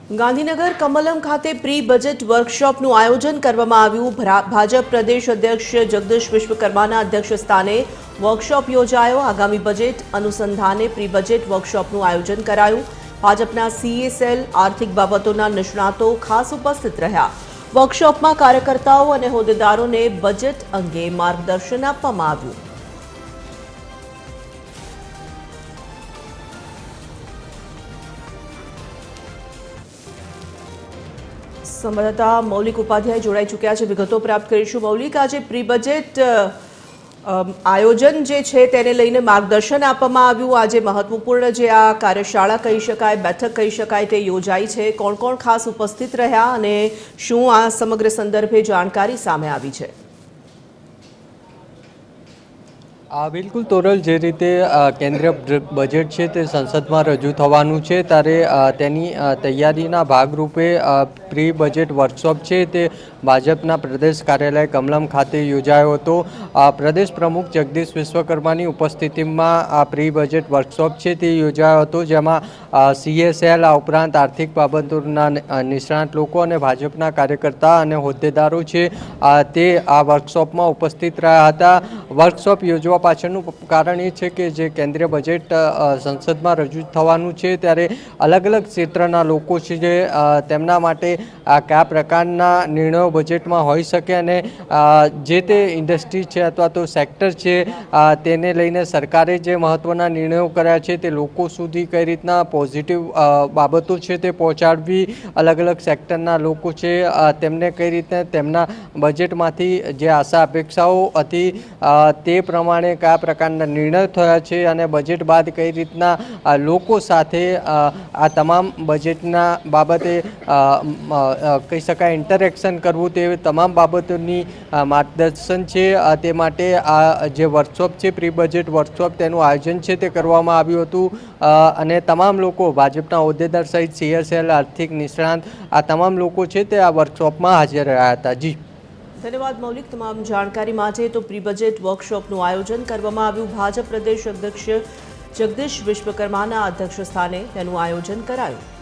ગાંધીનગર કમલમ ખાતે pre budget વર્કશોપનું આયોજન કરવામાં આવ્યું। ભાજપ પ્રદેશ અધ્યક્ષ જગદીશ વિશ્વકર્માના અધ્યક્ષસ્થાને વર્કશોપ યોજાયો। આગામી બજેટ અનુસંધાને પ્રી બજેટ વર્કશોપનું આયોજન કરાયું। ભાજપના સીએ સેલ આર્થિક બાબતોના નિષ્ણાતો ખાસ ઉપસ્થિત રહ્યા। વર્કશોપમાં કાર્યકર્તાઓ અને હોદ્દેદારોને બજેટ અંગે માર્ગદર્શન આપવામાં આવ્યું। संवाददाता मौलिक उपाध्याय जोड़ाई चूक्या है। विगतो प्राप्त करीशुं। मौलिक, आज प्री बजेट आयोजन जे छे तेने लईने मार्गदर्शन आपवामां आव्युं। आज महत्वपूर्ण जे आ कार्यशाला कही शकाय, बैठक कही शकाय ते योजाई छे। कोण कोण खास उपस्थित रह्या अने शुं आ समग्र संदर्भे जाणकारी सामे आवी छे? बिल्कुल तोरल, जे रीते केन्द्रीय बजेट है ते संसद में रजू थवानुं छे त्यारे तेनी तैयारीना भागरूपे प्री बजेट वर्कशॉप है ते भाजपना प्रदेश कार्यालय कमलम खाते योजायो हतो। प्रदेश प्रमुख जगदीश विश्वकर्मानी उपस्थिति में आ प्री बजेट वर्कशॉप है ते योजायो हतो, जेमां सीएसएल आ उपरांत आर्थिक बाबतोना निष्णात लोको अने भाजपना कार्यकर्ता अने होद्देदारो छे ते आ वर्कशॉप में उपस्थित रह्या हता। वर्कशॉप योजवा पाछळनुं कारण ए छे के जे केन्द्रीय बजेट संसद में रजू थवानुं छे त्यारे अलग अलग क्षेत्रना लोको छे जे तेमना माटे क्या प्रकारना निर्णयो बजेट में होई शके अने जे ते इंडस्ट्री छे अथवा तो सेक्टर छे तेने लईने सरकारे जे महत्वना निर्णयो कर्या छे ते लोको सुधी कई रीतना पॉजिटिव बाबतो छे ते पहोंचाडवी, अलग अलग सेक्टरना लोको छे तेमने कई रीते तेमना बजेटमांथी जे आशा अपेक्षाओ हती ते प्रमाणे क्या प्रकारना निर्णय थया छे अने बजेट बाद कई रीतना लोको साथे आ तमाम बजेटना बाबते कही शकाय इंटरेक्शन करवुं ते तमाम बाबतोनी मार्गदर्शन छे। ते माटे आ जे वर्कशॉप छे प्री बजेट वर्कशॉप तेनुं आयोजन छे ते करवामां आव्युं हतुं अने तमाम लोको भाजपना होद्देदार सहित सीएसएल आर्थिक निष्णात आ तमाम लोको छे ते आ वर्कशॉपमां हाजर रह्या हता। जी धन्यवाद मौलिक, तमाम जानकारी माटे। तो प्री बजेट वर्कशॉपનું आयोजन કરવામાં આવ્યું। ભાજપ પ્રદેશ અધ્યક્ષ જગદીશ વિશ્વકર્માના અધ્યક્ષસ્થાને તેનું આયોજન કરાયું।